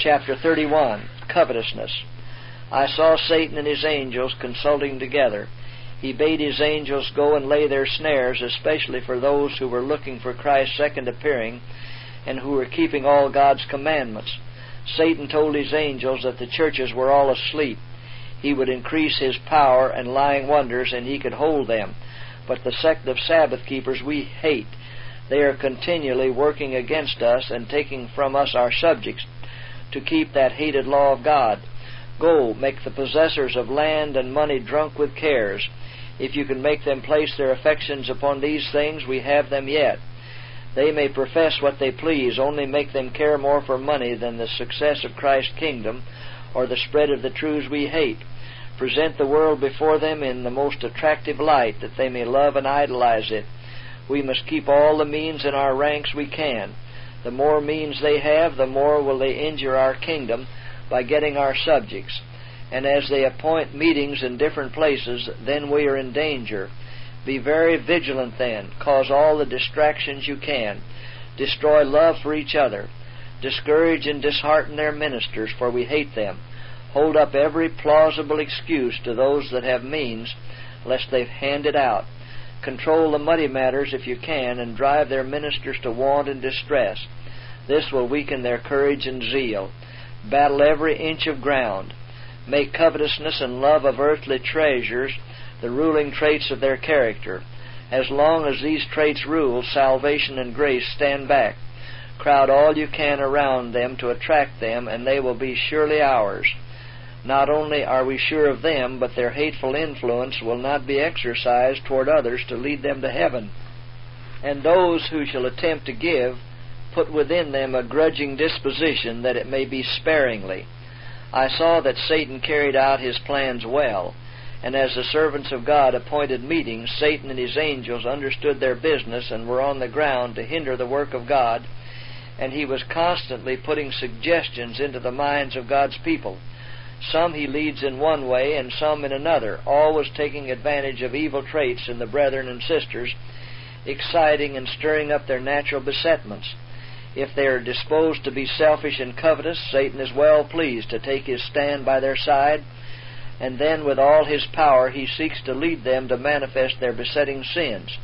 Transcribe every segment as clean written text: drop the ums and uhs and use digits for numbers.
Chapter 31, Covetousness. I saw Satan and his angels consulting together. He bade his angels go and lay their snares, especially for those who were looking for Christ's second appearing and who were keeping all God's commandments. Satan told his angels that the churches were all asleep. He would increase his power and lying wonders, and he could hold them. But the sect of Sabbath keepers we hate. They are continually working against us and taking from us our subjects to keep that hated law of God. Go, make the possessors of land and money drunk with cares. If you can make them place their affections upon these things, we have them yet. They may profess what they please, only make them care more for money than the success of Christ's kingdom or the spread of the truths we hate. Present the world before them in the most attractive light, that they may love and idolize it. We must keep all the means in our ranks we can. The more means they have, the more will they injure our kingdom by getting our subjects. And as they appoint meetings in different places, then we are in danger. Be very vigilant then. Cause all the distractions you can. Destroy love for each other. Discourage and dishearten their ministers, for we hate them. Hold up every plausible excuse to those that have means, lest they hand it out. Control the muddy matters if you can, and drive their ministers to want and distress. This will weaken their courage and zeal. Battle every inch of ground. Make covetousness and love of earthly treasures the ruling traits of their character. As long as these traits rule, salvation and grace stand back. Crowd all you can around them to attract them, and they will be surely ours. Not only are we sure of them, but their hateful influence will not be exercised toward others to lead them to heaven. And those who shall attempt to give, put within them a grudging disposition, that it may be sparingly. I saw that Satan carried out his plans well, and as the servants of God appointed meetings, Satan and his angels understood their business and were on the ground to hinder the work of God, and he was constantly putting suggestions into the minds of God's people. Some he leads in one way and some in another, always taking advantage of evil traits in the brethren and sisters, exciting and stirring up their natural besetments. If they are disposed to be selfish and covetous, Satan is well pleased to take his stand by their side, and then with all his power he seeks to lead them to manifest their besetting sins.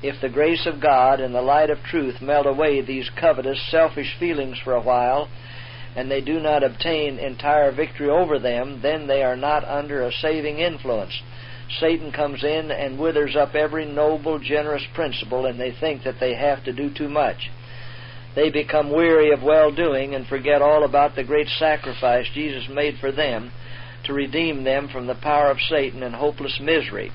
If the grace of God and the light of truth melt away these covetous, selfish feelings for a while, and they do not obtain entire victory over them, then they are not under a saving influence. Satan comes in and withers up every noble, generous principle, and they think that they have to do too much. They become weary of well-doing and forget all about the great sacrifice Jesus made for them to redeem them from the power of Satan and hopeless misery.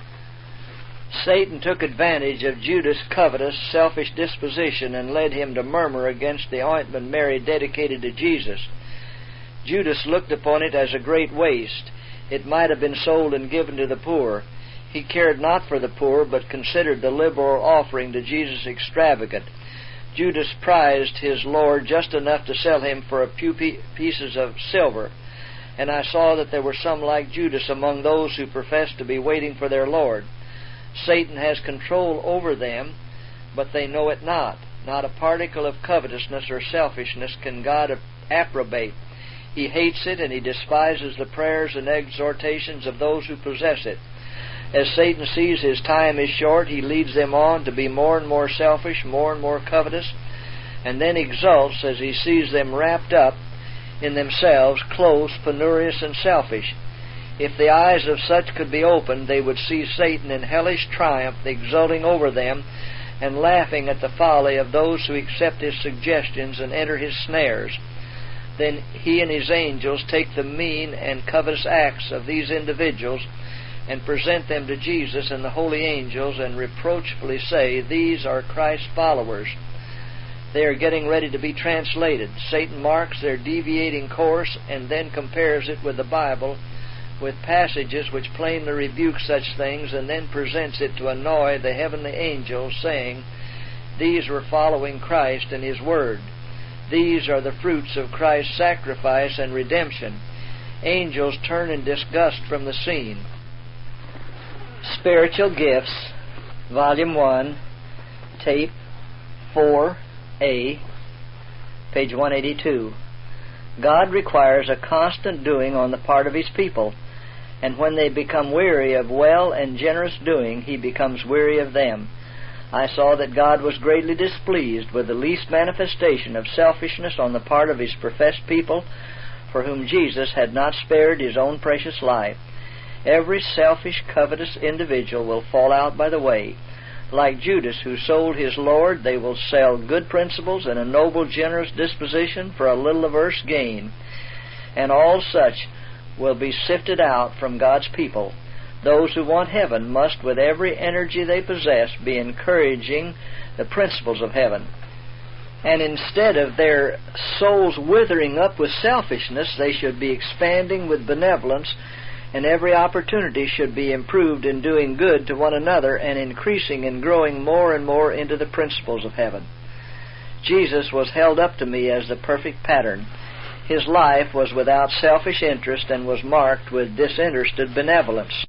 Satan took advantage of Judas' covetous, selfish disposition and led him to murmur against the ointment Mary dedicated to Jesus. Judas looked upon it as a great waste. It might have been sold and given to the poor. He cared not for the poor, but considered the liberal offering to Jesus extravagant. Judas prized his Lord just enough to sell him for a few pieces of silver. And I saw that there were some like Judas among those who professed to be waiting for their Lord. Satan has control over them, but they know it not. Not a particle of covetousness or selfishness can God approbate. He hates it, and he despises the prayers and exhortations of those who possess it. As Satan sees his time is short, he leads them on to be more and more selfish, more and more covetous, and then exults as he sees them wrapped up in themselves, close, penurious, and selfish. If the eyes of such could be opened, they would see Satan in hellish triumph, exulting over them and laughing at the folly of those who accept his suggestions and enter his snares. Then he and his angels take the mean and covetous acts of these individuals and present them to Jesus and the holy angels and reproachfully say, "These are Christ's followers." They are getting ready to be translated. Satan marks their deviating course and then compares it with the Bible, with passages which plainly rebuke such things, and then presents it to annoy the heavenly angels, saying, "These were following Christ and His Word. These are the fruits of Christ's sacrifice and redemption." Angels turn in disgust from the scene. Spiritual Gifts, Volume 1, Tape 4A, page 182. God requires a constant doing on the part of His people, and when they become weary of well and generous doing, He becomes weary of them. I saw that God was greatly displeased with the least manifestation of selfishness on the part of His professed people, for whom Jesus had not spared His own precious life. Every selfish, covetous individual will fall out by the way. Like Judas, who sold his Lord, they will sell good principles and a noble, generous disposition for a little averse gain. And all such will be sifted out from God's people. Those who want heaven must, with every energy they possess, be encouraging the principles of heaven. And instead of their souls withering up with selfishness, they should be expanding with benevolence, and every opportunity should be improved in doing good to one another and increasing and growing more and more into the principles of heaven. Jesus was held up to me as the perfect pattern. His life was without selfish interest and was marked with disinterested benevolence.